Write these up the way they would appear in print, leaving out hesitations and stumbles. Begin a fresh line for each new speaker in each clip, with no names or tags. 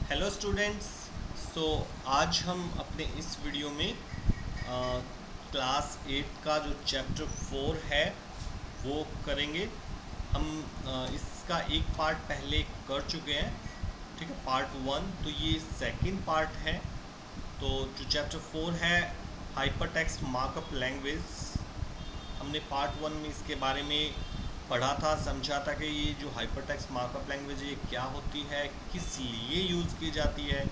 Hello students. सो आज हम अपने इस वीडियो में क्लास 8 का जो चैप्टर 4 है वो करेंगे। हम इसका एक पार्ट पहले कर चुके हैं, ठीक है, पार्ट 1। तो ये सेकंड पार्ट है। तो जो चैप्टर 4 है, हाइपर टेक्स्ट मार्कअप लैंग्वेज, हमने पार्ट 1 में इसके बारे में पढ़ा था, समझा था कि ये जो हाइपर टेक्स्ट मार्कअप लैंग्वेज है ये क्या होती है, किस लिए यूज़ की जाती है,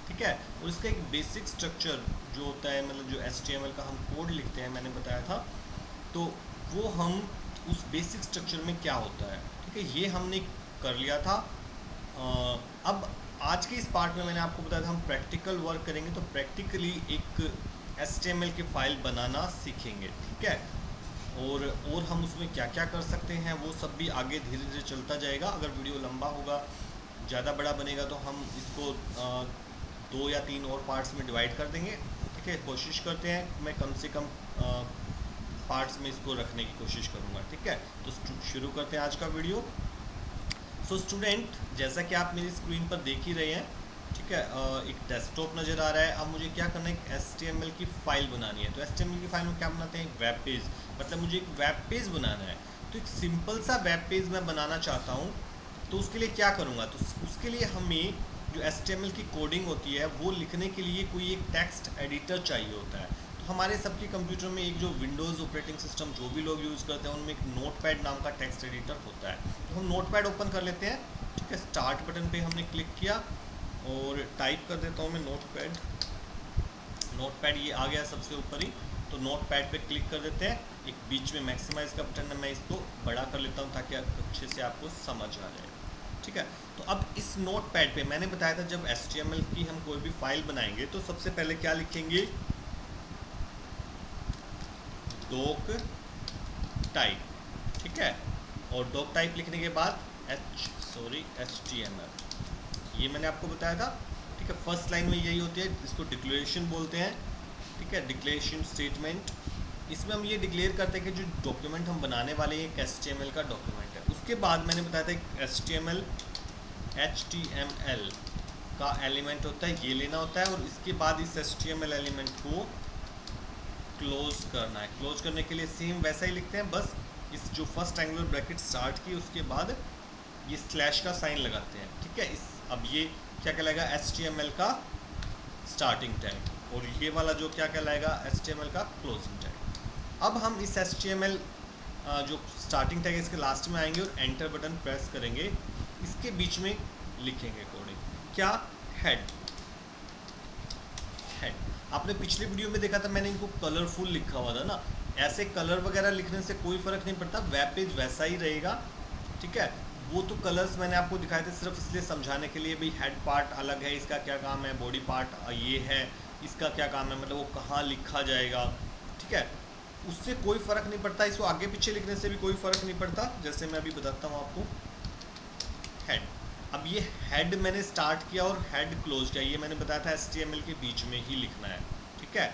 ठीक है। और इसका एक बेसिक स्ट्रक्चर जो होता है, मतलब जो HTML का हम कोड लिखते हैं, मैंने बताया था, तो वो हम उस बेसिक स्ट्रक्चर में क्या होता है, ठीक है, ये हमने कर लिया था। अब आज के इस पार्ट में मैंने आपको बताया था हम प्रैक्टिकल वर्क करेंगे, तो प्रैक्टिकली एक HTML की फ़ाइल बनाना सीखेंगे, ठीक है। और हम उसमें क्या क्या कर सकते हैं वो सब भी आगे धीरे धीरे चलता जाएगा। अगर वीडियो लंबा होगा, ज़्यादा बड़ा बनेगा, तो हम इसको 2 या 3 और पार्ट्स में डिवाइड कर देंगे, ठीक है। कोशिश करते हैं मैं कम से कम पार्ट्स में इसको रखने की कोशिश करूँगा, ठीक है। तो शुरू करते हैं आज का वीडियो। सो स्टूडेंट, जैसा कि आप मेरी स्क्रीन पर देख ही रहे हैं, ठीक है, एक डेस्कटॉप नज़र आ रहा है। अब मुझे क्या करना है, एक HTML की फ़ाइल बनानी है। तो HTML की फ़ाइल में क्या बनाते हैं, एक वेब पेज, मतलब मुझे एक वेब पेज बनाना है। तो एक सिंपल सा वेब पेज मैं बनाना चाहता हूँ, तो उसके लिए क्या करूँगा, तो उसके लिए हमें जो HTML की कोडिंग होती है वो लिखने के लिए कोई एक टेक्स्ट एडिटर चाहिए होता है। तो हमारे सबके कंप्यूटर में एक जो विंडोज़ ऑपरेटिंग सिस्टम जो भी लोग यूज़ करते हैं उनमें एक नोटपैड नाम का टेक्स्ट एडिटर होता है। तो हम नोटपैड ओपन कर लेते हैं, ठीक है। स्टार्ट बटन पे हमने क्लिक किया और टाइप कर देता हूँ मैं नोटपैड। नोटपैड ये आ गया सबसे ऊपर ही, तो नोटपैड पे क्लिक कर देते हैं। एक बीच में मैक्सिमाइज का बटन है, मैं इसको बड़ा कर लेता हूँ ताकि अच्छे से आपको समझ आ जाए, ठीक है। तो अब इस नोटपैड पे मैंने बताया था जब HTML की हम कोई भी फाइल बनाएंगे तो सबसे पहले क्या लिखेंगे, डॉक टाइप, ठीक है। और डॉक टाइप लिखने के बाद HTML, ये मैंने आपको बताया था, ठीक है। फर्स्ट लाइन में यही होती है, इसको डिक्लेरेशन बोलते हैं, ठीक है, डिक्लेरेशन स्टेटमेंट। इसमें हम ये डिक्लेयर करते हैं कि जो डॉक्यूमेंट हम बनाने वाले हैं एक HTML का डॉक्यूमेंट है। उसके बाद मैंने बताया था एक HTML का एलिमेंट होता है, ये लेना होता है, और इसके बाद इस HTML एलिमेंट को क्लोज करना है। क्लोज करने के लिए सेम वैसा ही लिखते हैं, बस इस जो फर्स्ट एंगुलर ब्रैकेट स्टार्ट की उसके बाद ये स्लैश का साइन लगाते हैं, ठीक है। इस अब ये क्या कहलाएगा, HTML का स्टार्टिंग टैग, और ये वाला जो क्या कहलाएगा, HTML का क्लोजिंग टैग। अब हम इस HTML जो स्टार्टिंग टैग है इसके लास्ट में आएंगे और एंटर बटन प्रेस करेंगे। इसके बीच में लिखेंगे कोडिंग, क्या, हेड। आपने पिछले वीडियो में देखा था मैंने इनको कलरफुल लिखा हुआ था ना, ऐसे कलर वगैरह लिखने से कोई फ़र्क नहीं पड़ता, वेब पेज वैसा ही रहेगा, ठीक है। वो तो कलर्स मैंने आपको दिखाए थे सिर्फ इसलिए समझाने के लिए, भाई हेड पार्ट अलग है, इसका क्या काम है, बॉडी पार्ट ये है, इसका क्या काम है, मतलब वो कहाँ लिखा जाएगा, ठीक है। उससे कोई फ़र्क नहीं पड़ता, इसको आगे पीछे लिखने से भी कोई फ़र्क नहीं पड़ता, जैसे मैं अभी बताता हूँ आपको। हेड, अब ये हेड मैंने स्टार्ट किया और हेड क्लोज किया, ये मैंने बताया था HTML के बीच में ही लिखना है, ठीक है।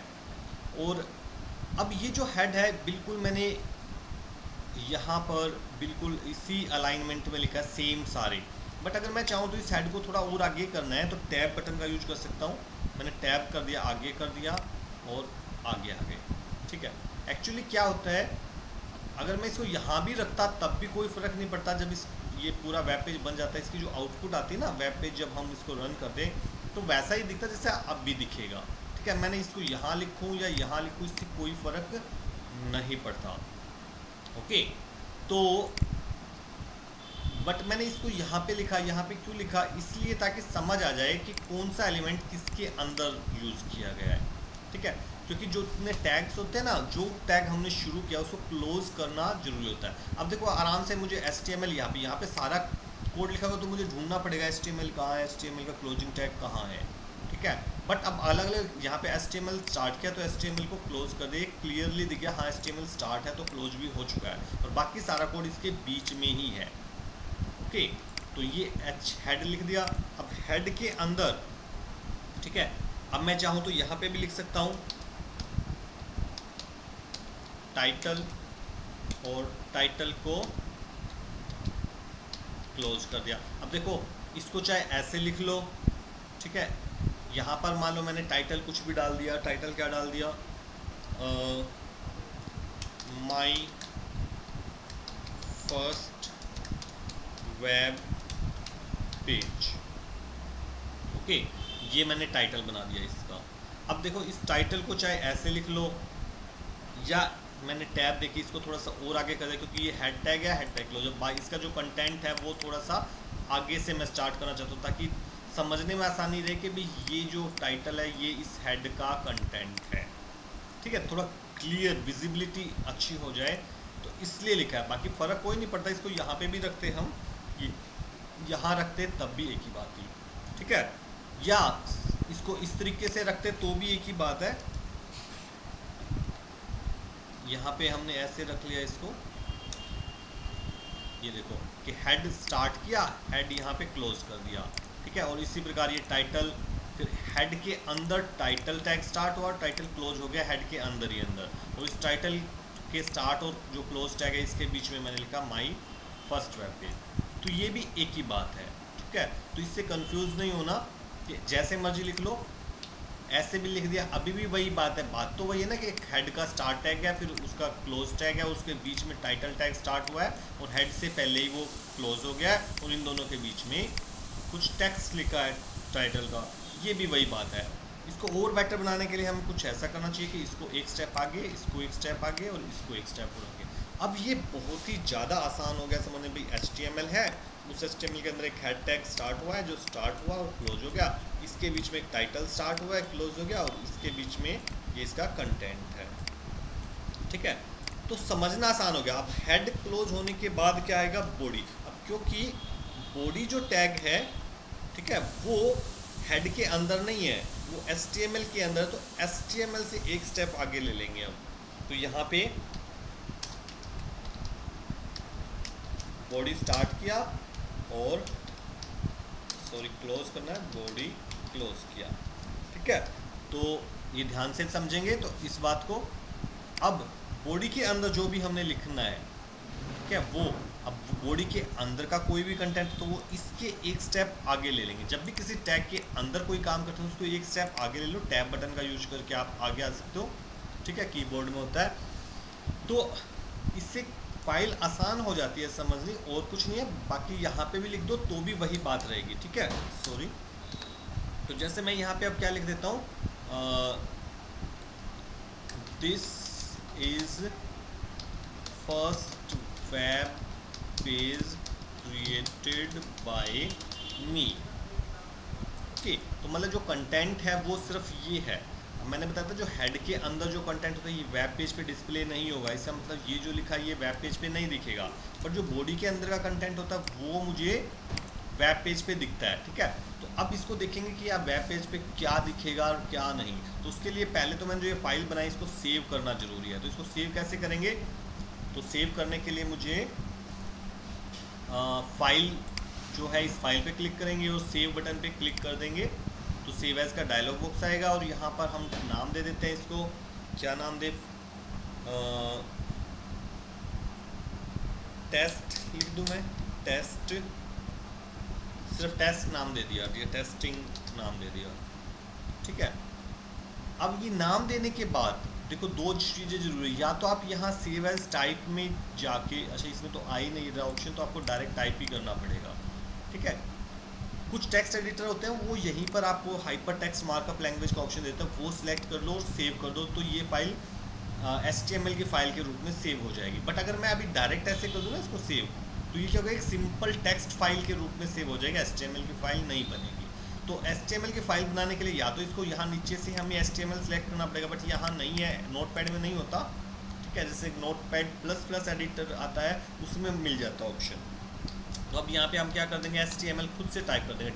और अब ये जो हेड है बिल्कुल मैंने यहाँ पर बिल्कुल इसी अलाइनमेंट में लिखा है, सेम सारे। बट अगर मैं चाहूँ तो इस हेड को थोड़ा और आगे करना है तो टैब बटन का यूज कर सकता हूँ। मैंने टैब कर दिया, आगे कर दिया और आगे आगे, ठीक है। एक्चुअली क्या होता है, अगर मैं इसको यहाँ भी रखता तब भी कोई फ़र्क नहीं पड़ता। जब इस ये पूरा वेब पेज बन जाता है, इसकी जो आउटपुट आती है ना वेब पेज, जब हम इसको रन कर दें तो वैसा ही दिखता जैसे अब भी दिखेगा, ठीक है। मैंने इसको यहाँ लिखूँ या यहाँ लिखूँ, इससे कोई फ़र्क नहीं पड़ता, ओके। तो बट मैंने इसको यहाँ पे लिखा, यहाँ पे क्यों लिखा, इसलिए ताकि समझ आ जाए कि कौन सा एलिमेंट किसके अंदर यूज़ किया गया है, ठीक है। क्योंकि जो इतने टैग्स होते हैं ना, जो टैग हमने शुरू किया उसको क्लोज करना जरूरी होता है। अब देखो आराम से मुझे HTML यहाँ पे सारा कोड लिखा हुआ, तो मुझे ढूंढना पड़ेगा HTML कहाँ है, HTML का क्लोजिंग टैग कहाँ है, ठीक है। बट अब अलग अलग यहाँ पे HTML स्टार्ट किया तो HTML को क्लोज कर दे, क्लियरली दिख गया, हाँ HTML स्टार्ट है तो क्लोज भी हो चुका है, और बाकी सारा कोड इसके बीच में ही है, ओके। तो ये हेड लिख दिया। अब हेड के अंदर, ठीक है, अब मैं चाहूँ तो यहाँ पे भी लिख सकता हूँ टाइटल, और टाइटल को क्लोज कर दिया। अब देखो इसको चाहे ऐसे लिख लो ठीक है, यहाँ पर मान लो मैंने टाइटल कुछ भी डाल दिया। टाइटल क्या डाल दिया? My first web page. Okay, ये मैंने टाइटल बना दिया इसका। अब देखो इस टाइटल को चाहे ऐसे लिख लो, या मैंने टैब देखी इसको थोड़ा सा और आगे कर दिया, क्योंकि ये हेड टैग है, हेड टैग लो। जब इसका जो कंटेंट है वो थोड़ा सा आगे से मैं स्टार्ट करना चाहता हूँ, ताकि समझने में आसानी रहे कि भाई ये जो टाइटल है ये इस हेड का कंटेंट है। ठीक है, थोड़ा क्लियर विजिबिलिटी अच्छी हो जाए, तो इसलिए लिखा है। बाकी फ़र्क कोई नहीं पड़ता, इसको यहाँ पे भी रखते हम, ये यहाँ रखते तब भी एक ही बात थी। ठीक है, या इसको इस तरीके से रखते तो भी एक ही बात है। यहाँ पे हमने ऐसे रख लिया इसको, ये देखो कि हेड स्टार्ट किया, हेड यहाँ पे क्लोज कर दिया। ठीक है, और इसी प्रकार ये टाइटल, फिर हेड के अंदर टाइटल टैग स्टार्ट हुआ, टाइटल क्लोज हो गया हेड के अंदर ही अंदर। और इस टाइटल के स्टार्ट और जो क्लोज टैग है इसके बीच में मैंने लिखा माई फर्स्ट वेब पेज। तो ये भी एक ही बात है। ठीक है, तो इससे कंफ्यूज नहीं होना कि जैसे मर्जी लिख लो, ऐसे भी लिख दिया, अभी भी वही बात है। बात तो वही है ना कि हेड का स्टार्ट टैग है, फिर उसका क्लोज टैग है, उसके बीच में टाइटल टैग स्टार्ट हुआ है और हेड से पहले ही वो क्लोज हो गया है, और इन दोनों के बीच में कुछ टेक्स्ट लिखा है टाइटल का। ये भी वही बात है। इसको और बेटर बनाने के लिए हमें कुछ ऐसा करना चाहिए कि इसको एक स्टेप आगे, इसको एक स्टेप आगे और इसको एक स्टेप और आगे। अब ये बहुत ही ज़्यादा आसान हो गया समझने। भाई HTML है, उस HTML के अंदर एक हेड टैग स्टार्ट हुआ है जो स्टार्ट हुआ और क्लोज हो गया, इसके बीच में एक टाइटल स्टार्ट हुआ है, क्लोज हो गया, और इसके बीच में ये इसका कंटेंट है। ठीक है, तो समझना आसान हो गया। अब हेड क्लोज होने के बाद क्या आएगा? बॉडी। अब क्योंकि बॉडी जो टैग है, ठीक है, वो हेड के अंदर नहीं है, वो HTML के अंदर, तो HTML से एक स्टेप आगे ले लेंगे हम। तो यहाँ पे बॉडी स्टार्ट किया और सॉरी क्लोज करना है, बॉडी क्लोज किया। ठीक है, तो ये ध्यान से समझेंगे तो इस बात को। अब बॉडी के अंदर जो भी हमने लिखना है, ठीक है, वो अब बॉडी के अंदर का कोई भी कंटेंट तो वो इसके एक स्टेप आगे ले लेंगे। जब भी किसी टैग के अंदर कोई काम करते हो उसको एक स्टेप आगे ले लो। टैब बटन का यूज करके आप आगे आ सकते हो। ठीक है, कीबोर्ड में होता है, तो इससे फाइल आसान हो जाती है समझनी, और कुछ नहीं है। बाकी यहाँ पे भी लिख दो तो भी वही बात रहेगी। ठीक है, सॉरी। तो जैसे मैं यहाँ पे अब क्या लिख देता हूँ, this is first web page created by me. Okay, तो मतलब जो कंटेंट है वो सिर्फ ये है। मैंने बताया था जो हेड के अंदर जो कंटेंट होता है ये वेब पेज पे डिस्प्ले नहीं होगा। इसका मतलब ये जो लिखा है ये वेब पेज पे नहीं दिखेगा, पर जो बॉडी के अंदर का कंटेंट होता है वो मुझे वेब पेज पे दिखता है। ठीक है, तो अब इसको देखेंगे कि आप वेब पेज पे क्या दिखेगा और क्या नहीं। तो उसके लिए पहले तो मैंने जो ये फाइल बनाई इसको सेव करना ज़रूरी है। तो इसको सेव कैसे करेंगे? तो सेव करने के लिए मुझे फाइल जो है इस फाइल पे क्लिक करेंगे और सेव बटन पे क्लिक कर देंगे, तो सेव एज का डायलॉग बॉक्स आएगा। और यहाँ पर हम नाम दे देते हैं इसको, क्या नाम दे, टेस्ट लिख दूँ मैं, टेस्ट, सिर्फ टेस्ट नाम दे दिया, टेस्टिंग नाम दे दिया। ठीक है, अब ये नाम देने के बाद देखो दो चीज़ें जरूरी है। या तो आप यहाँ सेव एज टाइप में जाके, अच्छा इसमें तो आ ही नहीं रहा ऑप्शन, तो आपको डायरेक्ट टाइप ही करना पड़ेगा। ठीक है, कुछ टेक्स्ट एडिटर होते हैं वो यहीं पर आपको हाइपर टेक्स्ट मार्कअप लैंग्वेज का ऑप्शन देता है, वो सिलेक्ट कर लो और सेव कर दो, तो ये फाइल HTML की फाइल के रूप में सेव हो जाएगी। बट अगर मैं अभी डायरेक्ट ऐसे कर दूँ ना इसको सेव, तो ये क्या होगा, एक सिंपल टेक्स्ट फाइल के रूप में सेव हो जाएगा, HTML की फाइल नहीं बनेगी। तो HTML की फाइल बनाने के लिए या तो इसको यहाँ नीचे से हमें HTML सेलेक्ट करना पड़ेगा, बट यहाँ नहीं है, नोटपैड में नहीं होता। ठीक है, जैसे नोटपैड प्लस एडिटर आता है उसमें मिल जाता है ऑप्शन। तो अब यहाँ पे हम क्या कर देंगे, HTML खुद से टाइप कर देंगे,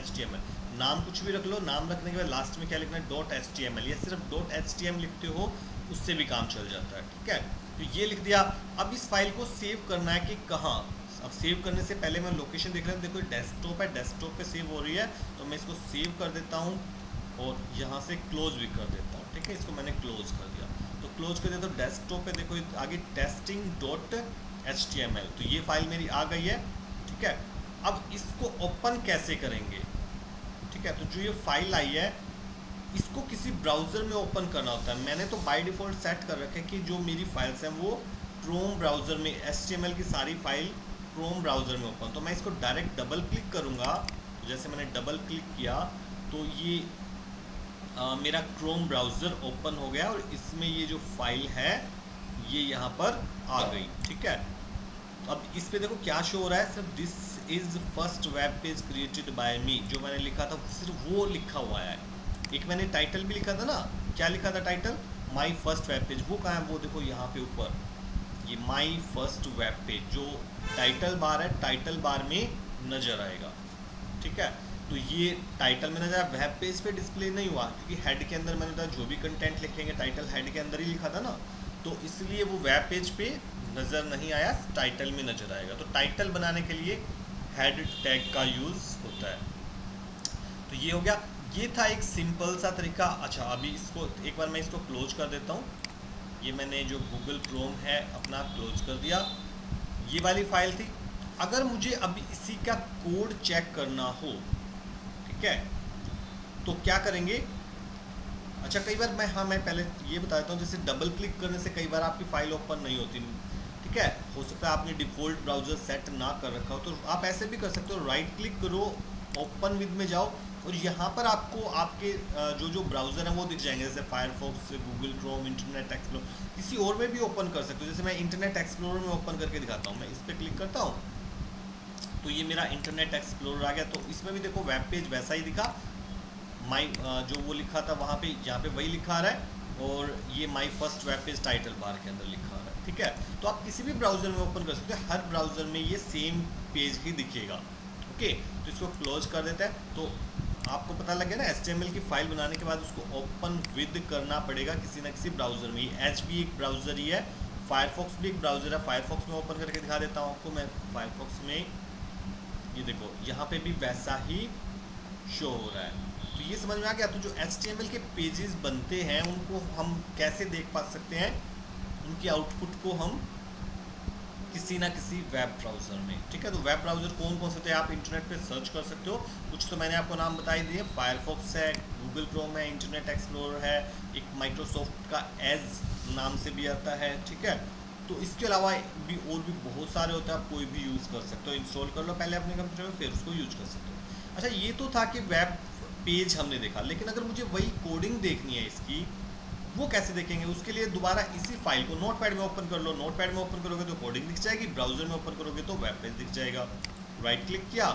.html। नाम कुछ भी रख लो, नाम रखने के बाद लास्ट में क्या लिखना है, .html। या सिर्फ .html लिखते हो उससे भी काम चल जाता है। ठीक है, तो ये लिख दिया। अब इस फाइल को सेव करना है कि कहाँ। अब सेव करने से पहले मैं लोकेशन देख रहा हूँ, देखो डेस्कटॉप है, डेस्कटॉप पे सेव हो रही है, तो मैं इसको सेव कर देता हूँ और यहाँ से क्लोज भी कर देता हूँ। ठीक है, इसको मैंने क्लोज कर दिया, तो क्लोज कर दिया। तो डेस्कटॉप पे देखो आगे testing.html, तो ये फाइल मेरी आ गई है। ठीक है, अब इसको ओपन कैसे करेंगे, ठीक है, तो जो ये फाइल आई है इसको किसी ब्राउज़र में ओपन करना होता है। मैंने तो बाय डिफ़ॉल्ट सेट कर रखा है कि जो मेरी फाइल्स हैं वो क्रोम ब्राउज़र में, HTML की सारी फाइल क्रोम ब्राउज़र में ओपन। तो मैं इसको डायरेक्ट डबल क्लिक करूँगा, जैसे मैंने डबल क्लिक किया तो ये मेरा क्रोम ब्राउज़र ओपन हो गया और इसमें ये जो फाइल है ये यहाँ पर आ गई। ठीक है, अब इस पे देखो क्या शो हो रहा है, सिर्फ this is first web page created by me, जो मैंने लिखा था सिर्फ वो लिखा हुआ है। एक मैंने टाइटल भी लिखा था ना, क्या लिखा था title, my first web page, वो कहाँ है, वो देखो यहाँ पे ऊपर ये माई फर्स्ट वेब पेज, जो टाइटल बार है टाइटल बार में नज़र आएगा। ठीक है, तो ये टाइटल में नजर आया, वेब पेज पे डिस्प्ले नहीं हुआ क्योंकि हेड के अंदर मैंने बताया जो भी कंटेंट लिखेंगे टाइटल हेड के अंदर ही लिखा था ना, तो इसलिए वो वेब पेज पे नज़र नहीं आया, टाइटल में नज़र आएगा। तो टाइटल बनाने के लिए हेड टैग का यूज़ होता है। तो ये हो गया, ये था एक सिंपल सा तरीका। अच्छा, अभी इसको एक बार मैं इसको क्लोज कर देता हूँ। ये मैंने जो गूगल क्रोम है अपना क्लोज कर दिया, ये वाली फाइल थी। अगर मुझे अभी इसी का कोड चेक करना हो, ठीक है, तो क्या करेंगे। अच्छा, कई बार मैं पहले ये बता देता हूँ, जैसे डबल क्लिक करने से कई बार आपकी फाइल ओपन नहीं होती। ठीक है, हो सकता है आपने डिफ़ॉल्ट ब्राउज़र सेट ना कर रखा हो, तो आप ऐसे भी कर सकते हो, राइट क्लिक करो, ओपन विद में जाओ और यहाँ पर आपको आपके जो ब्राउज़र हैं वो दिख जाएंगे, जैसे Firefox, Google Chrome, internet explorer, किसी और में भी ओपन कर सकते हो। जैसे मैं इंटरनेट एक्सप्लोरर में ओपन करके दिखाता हूँ, मैं इस पर क्लिक करता हूँ तो ये मेरा इंटरनेट एक्सप्लोरर आ गया। तो इसमें भी देखो वेब पेज वैसा ही दिखा, माई जो वो लिखा था वहाँ पे, यहाँ पे वही लिखा आ रहा है और ये my first web page title bar के अंदर लिखा आ रहा है। ठीक है, तो आप किसी भी ब्राउज़र में ओपन कर सकते हो, हर ब्राउज़र में ये सेम पेज ही दिखेगा। ओके, तो इसको क्लोज कर देते हैं। तो आपको पता लग गया ना, HTML की फाइल बनाने के बाद उसको ओपन विद करना पड़ेगा किसी न किसी ब्राउज़र में। एच भी एक ब्राउज़र ही है, फायरफॉक्स भी एक ब्राउज़र है। फायरफॉक्स में ओपन करके दिखा देता हूँ आपको मैं। फायरफॉक्स में ये देखो यहाँ पे भी वैसा ही शो हो रहा है। तो ये समझ में आ गया। तो जो HTML के पेजेस बनते हैं उनको हम कैसे देख पा सकते हैं, उनकी आउटपुट को हम किसी ना किसी वेब ब्राउज़र में। ठीक है, तो वेब ब्राउज़र कौन कौन से थे आप इंटरनेट पे सर्च कर सकते हो। कुछ तो मैंने आपको नाम बताई दिए, फायरफॉक्स है, गूगल क्रोम है, इंटरनेट एक्सप्लोरर है, एक माइक्रोसॉफ्ट का एज नाम से भी आता है। ठीक है, तो इसके अलावा भी और भी बहुत सारे होते हैं, आप कोई भी यूज़ कर सकते हो। इंस्टॉल कर लो पहले अपने कंप्यूटर में, फिर उसको यूज कर सकते हो। अच्छा, ये तो था कि वेब पेज हमने देखा, लेकिन अगर मुझे वही कोडिंग देखनी है इसकी, वो कैसे देखेंगे। उसके लिए दोबारा इसी फाइल को नोटपैड में ओपन कर लो। नोटपैड में ओपन करोगे तो कोडिंग दिख जाएगी, ब्राउज़र में ओपन करोगे तो वेब पेज दिख जाएगा। राइट क्लिक किया,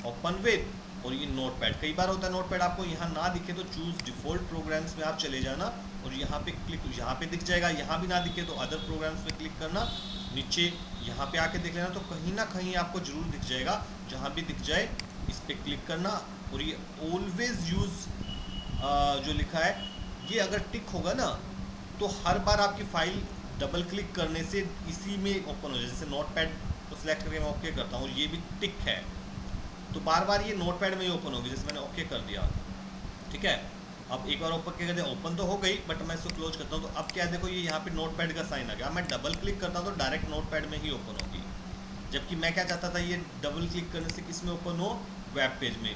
ओपन विद, और ये नोटपैड। कई बार होता है नोटपैड आपको यहाँ ना दिखे तो चूज़ डिफ़ॉल्ट प्रोग्राम्स में आप चले जाना और यहाँ पे क्लिक, यहाँ पे दिख जाएगा। यहाँ भी ना दिखे तो अदर प्रोग्राम्स में क्लिक करना, नीचे यहाँ पे आके देख लेना, तो कहीं ना कहीं आपको ज़रूर दिख जाएगा। जहाँ भी दिख जाए इस पर क्लिक करना। और ये ऑलवेज यूज़ जो लिखा है, ये अगर टिक होगा ना तो हर बार आपकी फाइल डबल क्लिक करने से इसी में ओपन हो जाए। जैसे नोटपैड को सिलेक्ट करके मैं ओके करता हूँ और ये भी टिक है, तो बार बार ये नोटपैड में ही ओपन होगी। जैसे मैंने ओके कर दिया, ठीक है, अब एक बार ओपन कर दिया, ओपन तो हो गई, बट मैं इसको क्लोज करता हूँ तो अब क्या देखो, ये यहाँ पे नोटपैड का साइन आ गया। मैं डबल क्लिक करता हूँ तो डायरेक्ट नोटपैड में ही ओपन होगी। जबकि मैं क्या चाहता था, ये डबल क्लिक करने से किस में ओपन हो, वेब पेज में,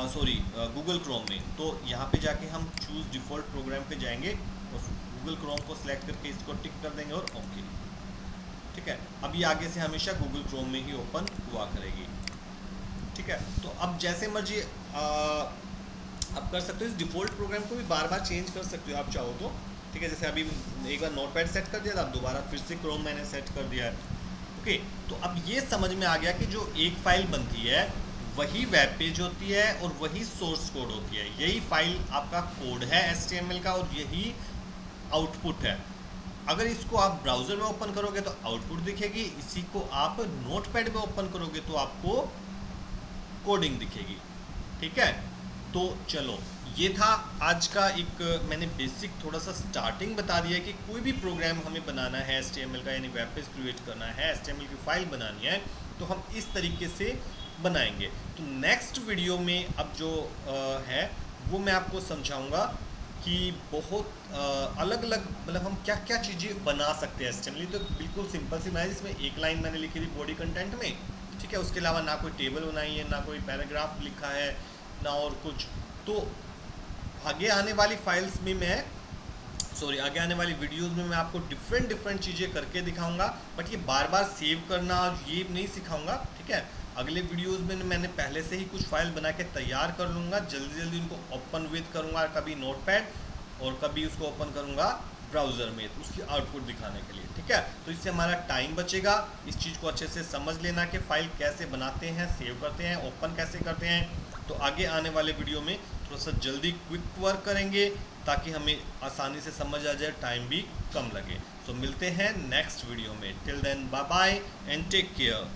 सॉरी गूगल क्रोम में। तो यहाँ पे जाके हम चूज़ डिफ़ॉल्ट प्रोग्राम पे जाएंगे और गूगल क्रोम को सिलेक्ट करके इसको टिक कर देंगे और ओके। ठीक है, अब ये आगे से हमेशा गूगल क्रोम में ही ओपन हुआ करेगी। ठीक है, तो अब जैसे मर्जी आप कर सकते हो। इस डिफ़ॉल्ट प्रोग्राम को भी बार बार चेंज कर सकते हो आप चाहो तो। ठीक है, जैसे अभी एक बार नोटपैड सेट कर दिया था, अब दोबारा फिर से क्रोम मैंने सेट कर दिया है। ओके, तो अब ये समझ में आ गया कि जो एक फाइल बनती है वही वेब पेज होती है और वही सोर्स कोड होती है। यही फाइल आपका कोड है HTML का और यही आउटपुट है। अगर इसको आप ब्राउज़र में ओपन करोगे तो आउटपुट दिखेगी, इसी को आप नोटपैड में ओपन करोगे तो आपको कोडिंग दिखेगी। ठीक है, तो चलो, ये था आज का एक मैंने बेसिक थोड़ा सा स्टार्टिंग बता दिया कि कोई भी प्रोग्राम हमें बनाना है HTML का, यानी वेब पेज क्रिएट करना है, HTML की फाइल बनानी है, तो हम इस तरीके से बनाएंगे। तो नेक्स्ट वीडियो में अब जो है वो मैं आपको समझाऊंगा कि बहुत अलग अलग, मतलब हम क्या क्या चीज़ें बना सकते हैं HTML। तो बिल्कुल सिंपल सी बनाई, जिसमें एक लाइन मैंने लिखी थी बॉडी कंटेंट में। ठीक है, उसके अलावा ना कोई टेबल बनाई है, ना कोई पैराग्राफ लिखा है, ना और कुछ। तो आगे आने वाली फाइल्स में मैं आगे आने वाली वीडियोस में मैं आपको डिफरेंट चीज़ें करके दिखाऊंगा, बट ये बार बार सेव करना ये नहीं सिखाऊंगा, ठीक है। अगले वीडियोस में मैंने पहले से ही कुछ फाइल बना के तैयार कर लूँगा, जल्दी जल्दी उनको ओपन विद करूँगा, कभी नोटपैड और कभी उसको ओपन करूँगा ब्राउज़र में, तो उसकी आउटपुट दिखाने के लिए, ठीक है। तो इससे हमारा टाइम बचेगा। इस चीज़ को अच्छे से समझ लेना कि फ़ाइल कैसे बनाते हैं, सेव करते हैं, ओपन कैसे करते हैं। तो आगे आने वाले वीडियो में थोड़ा सा जल्दी क्विक वर्क करेंगे ताकि हमें आसानी से समझ आ जाए, टाइम भी कम लगे। तो मिलते हैं नेक्स्ट वीडियो में। Till then bye bye and take care.